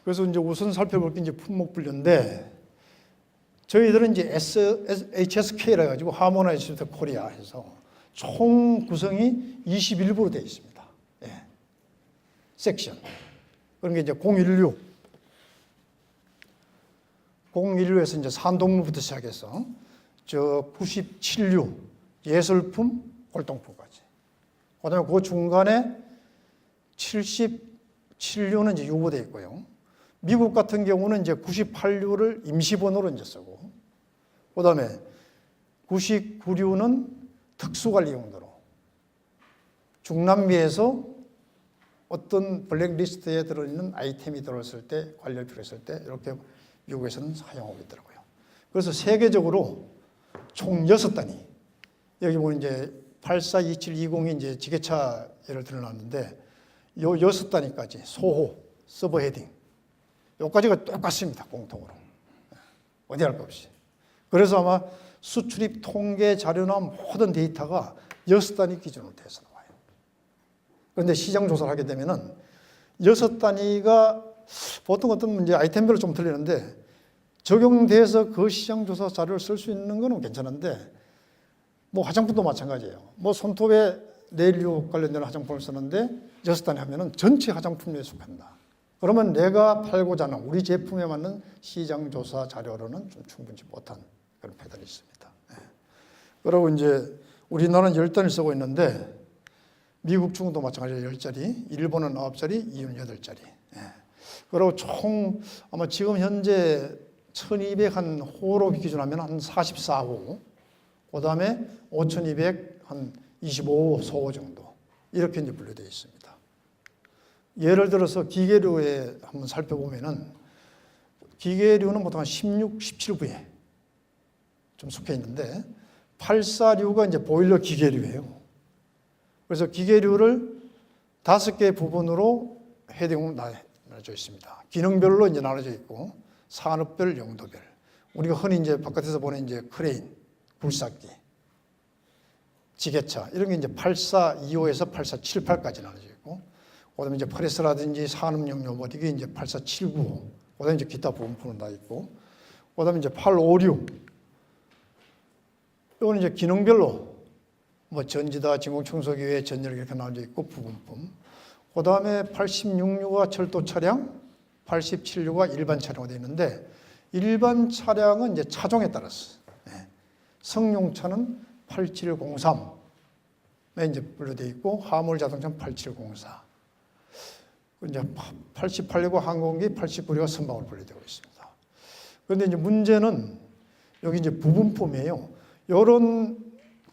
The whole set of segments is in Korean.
그래서 이제 우선 살펴볼 게 이제 품목 분류인데, 저희들은 이제 HSK라 해가지고 하모나이즈드 코리아 해서 총 구성이 21부로 되어 있습니다. 예. 섹션. 그런 게 이제 016에서 이제 산동물부터 시작해서 저 97류 예술품, 골동품까지. 그다음에 그 중간에 77류는 이제 유보되어 있고요. 미국 같은 경우는 이제 98류를 임시번호로 이제 쓰고, 그다음에 99류는 특수관리 용도로 중남미에서 어떤 블랙리스트에 들어있는 아이템이 들어있을 때, 관리를 필요했을 때 이렇게 미국에서는 사용하고 있더라고요. 그래서 세계적으로 총 6단위, 여기 보면 이제 842720이 이제 지게차 예를 들어놨는데, 요 6단위까지 소호, 서버 헤딩, 요까지가 똑같습니다. 공통으로. 어디 할 것 없이. 그래서 아마 수출입 통계 자료나 모든 데이터가 6단위 기준으로 돼서 나와요. 그런데 시장 조사를 하게 되면은 6단위가 보통 어떤 이제 아이템별로 좀 틀리는데, 적용돼서 그 시장 조사 자료를 쓸 수 있는 거는 괜찮은데, 뭐 화장품도 마찬가지예요. 뭐 손톱에 네일류 관련된 화장품을 쓰는데 6단위 하면은 전체 화장품에 속한다. 그러면 내가 팔고자 하는 우리 제품에 맞는 시장 조사 자료로는 좀 충분치 못한 그런 패턴이 있습니다. 네. 그리고 이제 우리나라는 10단위를 쓰고 있는데, 미국, 중국도 마찬가지로 10자리, 일본은 9자리, 이유는 8자리. 네. 그리고 총 아마 지금 현재 1200한 호로 기준하면 한 44호, 그 다음에 5200 한 25호, 소호 정도, 이렇게 이제 분류되어 있습니다. 예를 들어서 기계류에 한번 살펴보면은, 기계류는 보통 한 16, 17부에 좀 속해 있는데, 84류가 이제 보일러 기계류예요. 그래서 기계류를 5개 부분으로 헤딩으로 나눠져 있습니다. 기능별로 이제 나눠져 있고, 산업별, 용도별. 우리가 흔히 이제 바깥에서 보는 이제 크레인, 굴삭기, 지게차, 이런 게 이제 8425에서 8478까지 나눠져 있고, 그다음에 이제 프레스라든지 산업용 로봇, 이게 이제 84795, 그다음에 이제 기타 부품은 다 있고, 그다음에 이제 856, 이거는 이제 기능별로 뭐 전지다, 진공청소기 외에 전열 이렇게 나눠져 있고, 부품품. 그다음에 86류가 철도 차량, 87류가 일반 차량으로 되어 있는데, 일반 차량은 이제 차종에 따라서, 성용차는 8703에 이제 분류되어 있고, 화물 자동차는 8704. 이제 88류가 항공기, 89류가 선박으로 분류되고 있습니다. 그런데 이제 문제는 여기 이제 부분품이에요. 이런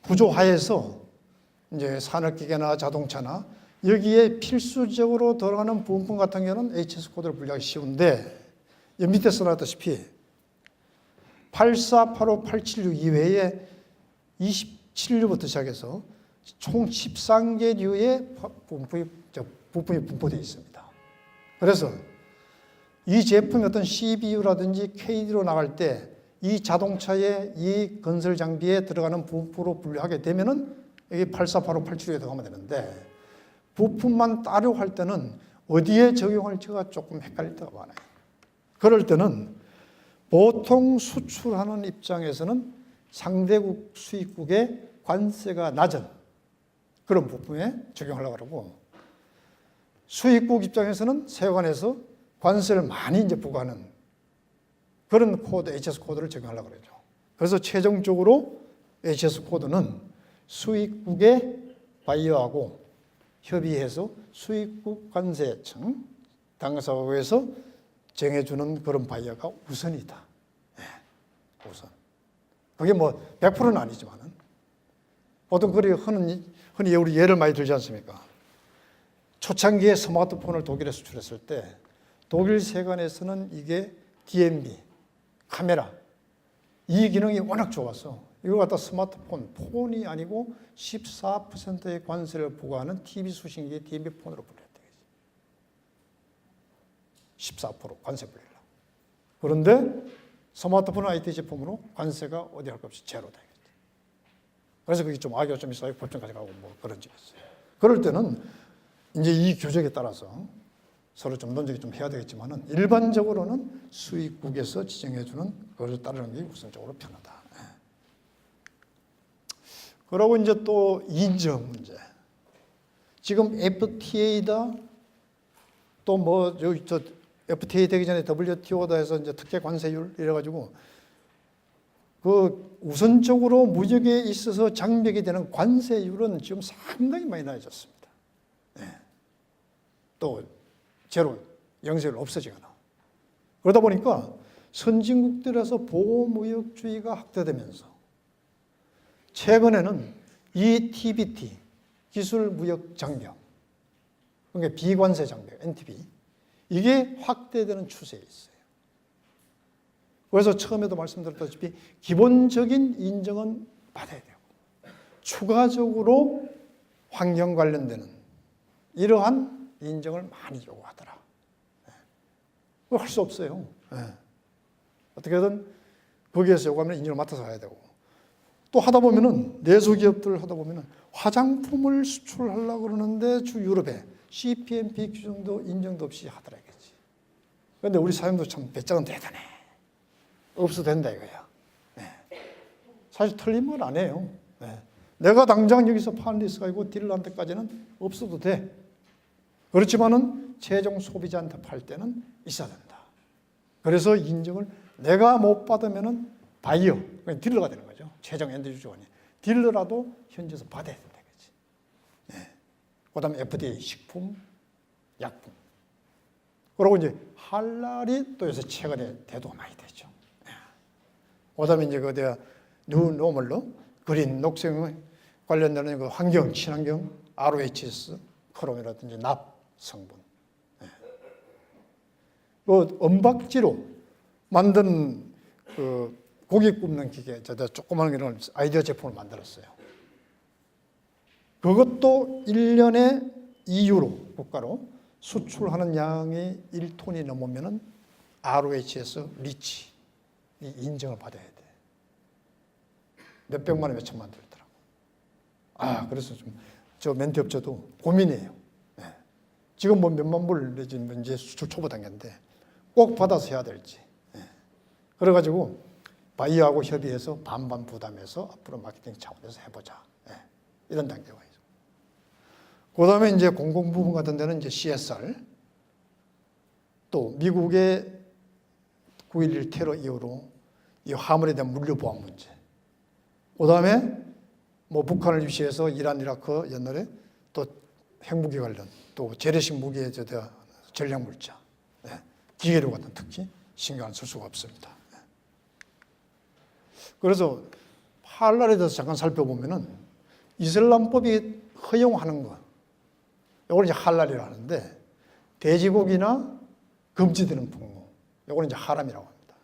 구조 하에서 이제 산업기계나 자동차나 여기에 필수적으로 들어가는 부분품 같은 경우는 HS 코드를 분류하기 쉬운데, 여기 밑에 써놨다시피 84, 85, 876 이외에 27류부터 시작해서 총 13개류의 부품이 분포되어 있습니다. 그래서 이 제품이 어떤 CBU라든지 KD로 나갈 때 이 자동차의 이 건설 장비에 들어가는 부품으로 분류하게 되면은 여기 84, 85, 87류에 들어가면 되는데, 부품만 따로 할 때는 어디에 적용할지가 조금 헷갈릴 때가 많아요. 그럴 때는 보통 수출하는 입장에서는 상대국 수입국의 관세가 낮은 그런 부품에 적용하려고 그러고, 수입국 입장에서는 세관에서 관세를 많이 이제 부과하는 그런 코드, HS 코드를 적용하려고 그러죠. 그래서 최종적으로 HS 코드는 수입국의 바이어하고 협의해서 수입국 관세청 당사국에서 정해주는 그런 바이어가 우선이다. 네, 우선. 그게 뭐 100%는 아니지만은 보통 그리 흔히 우리 예를 많이 들지 않습니까? 초창기에 스마트폰을 독일에 수출했을 때 독일 세관에서는 이게 DMB, 카메라, 이 기능이 워낙 좋아서 이걸 갖다 스마트폰, 폰이 아니고 14%의 관세를 부과하는 TV 수신기의 DMB 폰으로 분류했다. 14% 관세 분리라. 그런데 스마트폰 IT 제품으로 관세가 어디 할 것 없이 제로 되겠지. 그래서 그게 좀 악의가 좀 있어요. 법정까지 가고 뭐 그런 적이 있어요. 그럴 때는 이제 이 규정에 따라서 서로 좀 논쟁이 좀 해야 되겠지만은 일반적으로는 수입국에서 지정해주는 그것을 따르는 게 우선적으로 편하다. 그러고 이제 또 인정 문제. 지금 FTA다 또 뭐 저 FTA 되기 전에 WTO다 해서 이제 특혜 관세율 이래가지고 그 우선적으로 무역에 있어서 장벽이 되는 관세율은 지금 상당히 많이 낮아졌습니다. 또 제로, 영세율 없어지거나. 그러다 보니까 선진국들에서 보호무역주의가 확대되면서 최근에는 이 TBT, 기술무역장벽, 그러니까 비관세 장벽, NTB, 이게 확대되는 추세에 있어요. 그래서 처음에도 말씀드렸다시피 기본적인 인정은 받아야 되고 추가적으로 환경 관련되는 이러한 인정을 많이 요구하더라. 그거 할 수 없어요. 어떻게든 거기에서 요구하면 인정을 맡아서 해야 되고 또 하다 보면은 내수기업들 하다 보면은 화장품을 수출하려고 그러는데 주 유럽에 CPNP 규정도 인정도 없이 하더라겠지. 그런데 우리 사장도 참 배짱은 대단해. 없어도 된다 이거야. 사실 틀린 말 안 해요. 내가 당장 여기서 파는 리스크가 있고 딜러한테까지는 없어도 돼. 그렇지만은 최종 소비자한테 팔 때는 있어야 된다. 그래서 인정을 내가 못 받으면은 바이어, 그러니까 딜러가 되는 거죠. 최종 엔드 유저원이. 딜러라도 현지에서 받아야 된다. 그 다음에 FDA, 식품, 약품. 그리고 이제 할랄이 또 요새 최근에 대두가 많이 되죠. 그 다음에 이제 그 뉴노멀로 그린, 녹색 관련되는 그 환경, 친환경, ROHS, 크롬이라든지 납 성분. 그 은박지로 만든 그 고기 굽는 기계, 저 조그마한 이런 아이디어 제품을 만들었어요. 그것도 1년에 EU로 국가로 수출하는 양이 1톤이 넘으면은 ROHS 리치 인정을 받아야 돼. 몇백만 원, 몇천만 원 들더라고. 그래서 좀 저 멘트 업체도 고민이에요. 지금 뭐 몇만 불 내지는 이제 수출 초보 단계인데 꼭 받아서 해야 될지. 그래가지고 바이어하고 협의해서 반반 부담해서 앞으로 마케팅 차원에서 해보자. 이런 단계가 있어요. 그 다음에 이제 공공부문 같은 데는 이제 CSR, 또 미국의 9.11 테러 이후로 이 화물에 대한 물류보안 문제, 그 다음에 뭐 북한을 유시해서 이란, 이라크 옛날에 또 핵무기 관련, 또 재래식 무기에 전략물자, 기계류 같은 특히 신경을 쓸 수가 없습니다. 그래서 할랄에 대해서 잠깐 살펴보면은 이슬람법이 허용하는 것, 이걸 이제 할랄이라고 하는데 돼지고기나 금지되는 풍무, 이걸 이제 하람이라고 합니다.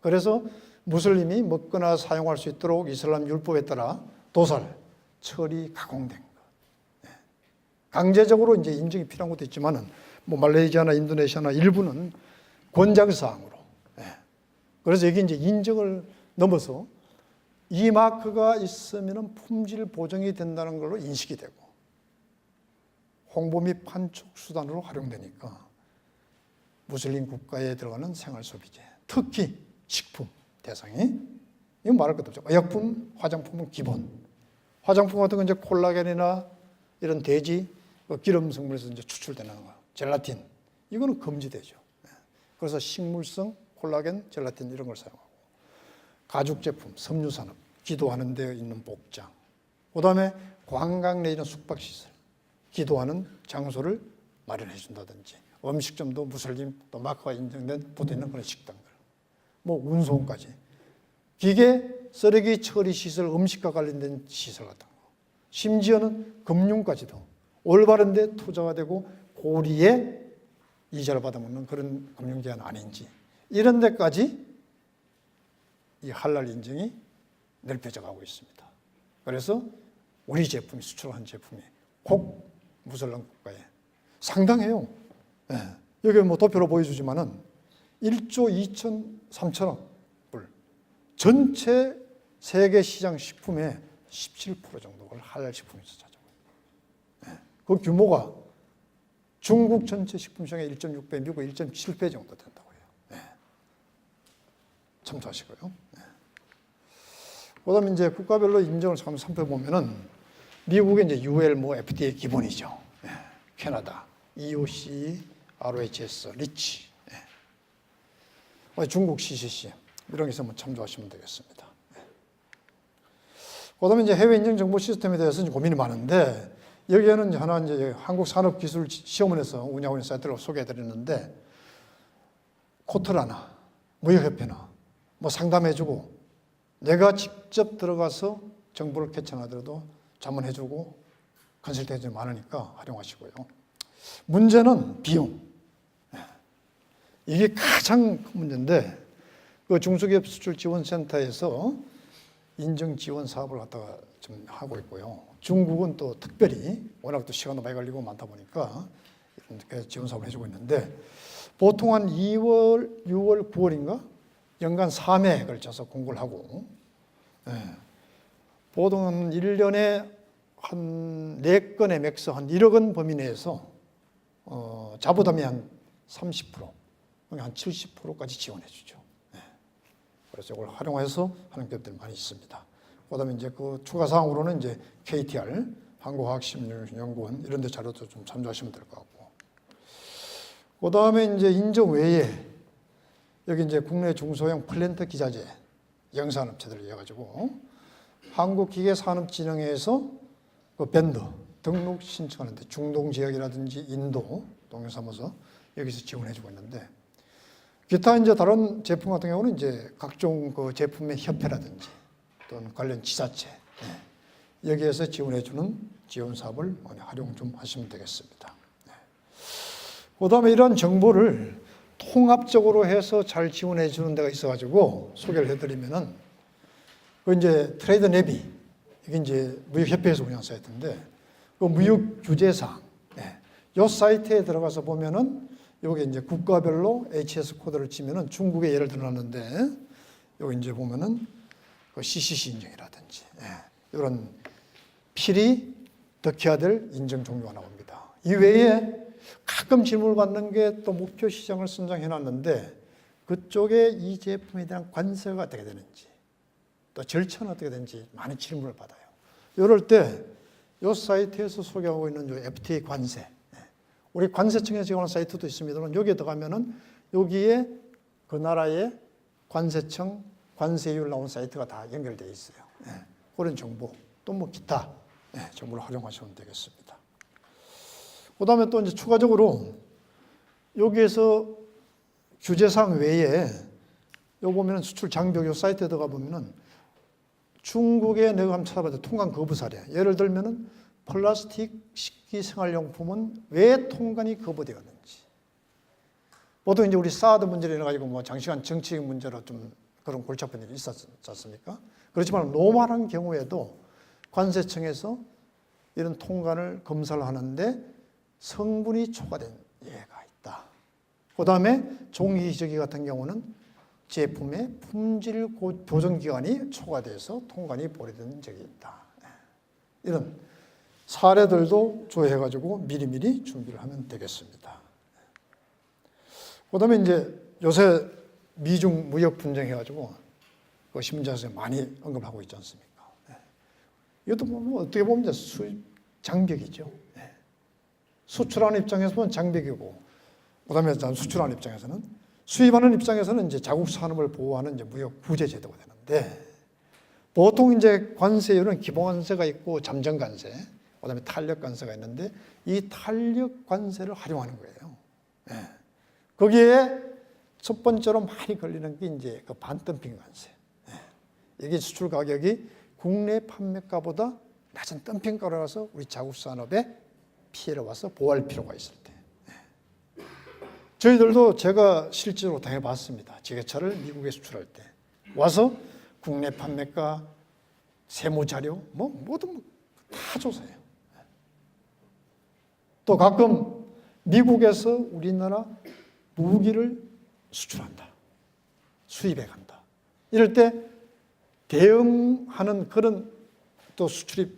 그래서 무슬림이 먹거나 사용할 수 있도록 이슬람 율법에 따라 도살, 처리, 가공된 것. 강제적으로 이제 인증이 필요한 것도 있지만은 뭐 말레이시아나 인도네시아나 일부는 권장 사항으로. 그래서 여기 이제 인증을 넘어서 이 마크가 있으면은 품질 보정이 된다는 걸로 인식이 되고 홍보 및 판촉 수단으로 활용되니까 무슬림 국가에 들어가는 생활 소비재, 특히 식품 대상이 이건 말할 것도 없죠. 의약품, 화장품은 기본. 화장품 같은 건 이제 콜라겐이나 이런 돼지 기름 성분에서 이제 추출되는 거, 젤라틴 이거는 금지되죠. 그래서 식물성 콜라겐, 젤라틴 이런 걸 사용하고 가죽 제품, 섬유 산업, 기도하는 데 있는 복장, 그다음에 관광 내지는 숙박 시설, 기도하는 장소를 마련해 준다든지 음식점도 무슬림 또 마크가 인정된 붙어 있는 그런 식당들, 뭐 운송까지, 기계, 쓰레기 처리 시설, 음식과 관련된 시설 같은 거, 심지어는 금융까지도 올바른 데 투자가 되고 고리에 이자를 받아먹는 그런 금융제한 아닌지 이런 데까지 이 할랄 인증이 넓혀져 가고 있습니다. 그래서 우리 제품이 수출한 제품이 꼭 무슬림 국가에 상당해요. 여기 뭐 도표로 보여주지만은 1조 3천억 불, 전체 세계 시장 식품의 17% 정도를 할랄 식품에서 차지하고 있습니다. 그 규모가 중국 전체 식품 시장의 1.6배, 미국 1.7배 정도 된다고 해요. 네. 참조하시고요. 네. 그다음에 이제 국가별로 인정을 살펴보면은 미국의 이제 UL, FDA 기본이죠. 네. 캐나다, EOC, ROHS, 리치, 네. 중국 CCC 이런 게 있으면 참조하시면 되겠습니다. 네. 그다음에 이제 해외 인증 정보 시스템에 대해서 고민이 많은데 여기에는 하나 이제 한국산업기술시험원에서 운영하고 있는 사이트를 소개해드렸는데 코트라나 무역협회나 상담해주고 내가 직접 들어가서 정보를 캐치하더라도 자문해주고 컨설팅이 많으니까 활용하시고요. 문제는 비용. 이게 가장 큰 문제인데 그 중소기업 수출지원센터에서 인증 지원 사업을 갖다가 좀 하고 있고요. 중국은 또 특별히 워낙 또 시간도 많이 걸리고 많다 보니까 이렇게 지원 사업을 해주고 있는데 보통 한 2월, 6월, 9월인가 연간 3회에 걸쳐서 공고를 하고 보통은 1년에 한 4건의 맥스 한 1억 원 범위 내에서 자부담이 한 30%, 한 70%까지 지원해 주죠. 그래서 이걸 활용해서 하는 기업들이 많이 있습니다. 그다음에 이제 그 추가 사항으로는 이제 KTR, 한국화학식품연구원 이런 데 자료도 좀 참조하시면 될 것 같고. 그다음에 이제 인정 외에 여기 이제 국내 중소형 플랜트 기자재 영산업체들을 이어 가지고 한국기계산업진흥회에서 그 밴더 등록 신청하는데 중동 지역이라든지 인도 동영사무소 여기서 지원해 주고 있는데 기타 이제 다른 제품 같은 경우는 이제 각종 그 제품의 협회라든지 또는 관련 지자체 여기에서 지원해 주는 지원 사업을 활용 좀 하시면 되겠습니다. 그다음에 이런 정보를 통합적으로 해서 잘 지원해 주는 데가 있어가지고 소개를 해드리면은 그 이제 트레이드 내비 이게 이제 무역협회에서 운영 사이트인데 그 무역 규제사항 이 사이트에 들어가서 보면은 여기 이제 국가별로 HS 코드를 치면은 중국의 예를 들어놨는데 여기 이제 보면은 그 CCC 인증이라든지 이런 필히 덕해야 될 인증 종류가 나옵니다. 이 외에 가끔 질문을 받는 게 또 목표 시장을 선정해 놨는데 그쪽에 이 제품에 대한 관세가 어떻게 되는지 또 절차는 어떻게 되는지 많은 질문을 받아요. 이럴 때 이 사이트에서 소개하고 있는 이 FTA 관세 우리 관세청에서 지원하는 사이트도 있습니다만 여기에 들어가면은 여기에 그 나라의 관세청 관세율 나온 사이트가 다 연결되어 있어요. 그런 정보 또 뭐 기타 정보를 활용하시면 되겠습니다. 그다음에 또 이제 추가적으로 여기에서 규제사항 외에 요 보면은 수출 장벽 요 사이트에 들어가 보면은 중국에 내가 한번 찾아봤는데 통관 거부 사례 예를 들면은 플라스틱 식기 생활용품은 왜 통관이 거부되었는지 보통 이제 우리 사드 문제로 인해 가지고 뭐 장시간 정치적 문제로 좀 그런 골치 아픈 일이 있었지 않습니까? 그렇지만 노멀한 경우에도 관세청에서 이런 통관을 검사를 하는데 성분이 초과된 예가 있다. 그 다음에 종이기저귀 같은 경우는 제품의 품질 보존 기간이 초과돼서 통관이 보류된 적이 있다. 이런 사례들도 조회해가지고 미리미리 준비를 하면 되겠습니다. 그 다음에 이제 요새 미중 무역 분쟁해가지고 그 신문사에서 많이 언급하고 있지 않습니까? 이것도 뭐 어떻게 보면 수입 장벽이죠. 수출하는 입장에서 보면 장벽이고, 그 다음에 수출하는 입장에서는 수입하는 입장에서는 이제 자국 산업을 보호하는 이제 무역 구제 제도가 되는데 보통 이제 관세율은 기본 관세가 있고 잠정 관세, 그 다음에 탄력 관세가 있는데 이 탄력 관세를 활용하는 거예요. 거기에 첫 번째로 많이 걸리는 게 이제 그 반덤핑 관세. 이게 수출 가격이 국내 판매가보다 낮은 덤핑가라서 우리 자국 산업에 피해를 와서 보호할 필요가 있을 때. 저희들도 제가 실제로 당해봤습니다. 지게차를 미국에 수출할 때 와서 국내 판매가, 세무자료, 뭐든 다 조사해요. 또 가끔 미국에서 우리나라 무기를 수출한다. 수입해 간다. 이럴 때 대응하는 그런 또 수출입,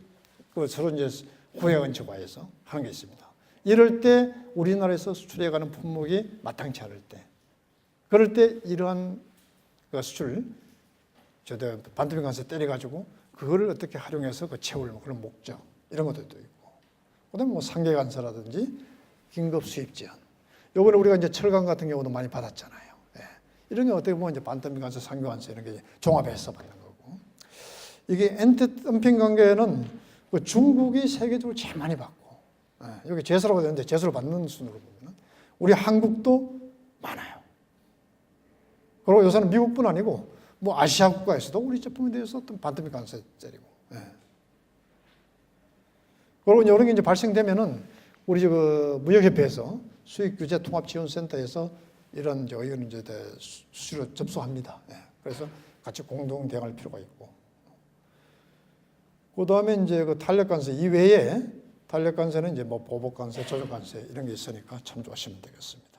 서로 이제 후회원처과에서 하는 게 있습니다. 이럴 때 우리나라에서 수출해가는 품목이 마땅치 않을 때, 그럴 때 이러한 그 수출, 반도체 관세 때려가지고 그거를 어떻게 활용해서 그 채울 그런 목적 이런 것들도 있고, 그다음에 뭐 상계 관세라든지 긴급 수입 지원. 요번에 우리가 이제 철강 같은 경우도 많이 받았잖아요. 예. 이런 게 어떻게 보면 이제 반도체 관세, 상계 관세 이런 게 종합해서 받는 거고. 이게 엔티덤핑 관계는 그 중국이 세계적으로 제일 많이 받고, 예. 여기 제소라고 되는데 제소를 받는 순으로 보면 우리 한국도 많아요. 그리고 요새는 미국뿐 아니고 뭐 아시아 국가에서도 우리 제품에 대해서 어떤 반도체 관세 때리고. 예. 그리고 이런 게 이제 발생되면은 우리 그 무역협회에서 수익규제통합지원센터에서 이런 이제 수수료 접수합니다. 예. 그래서 같이 공동 대응할 필요가 있고. 그 다음에 이제 그 탄력관세 이외에 탄력관세는 이제 뭐 보복관세, 조정관세 이런 게 있으니까 참조하시면 되겠습니다.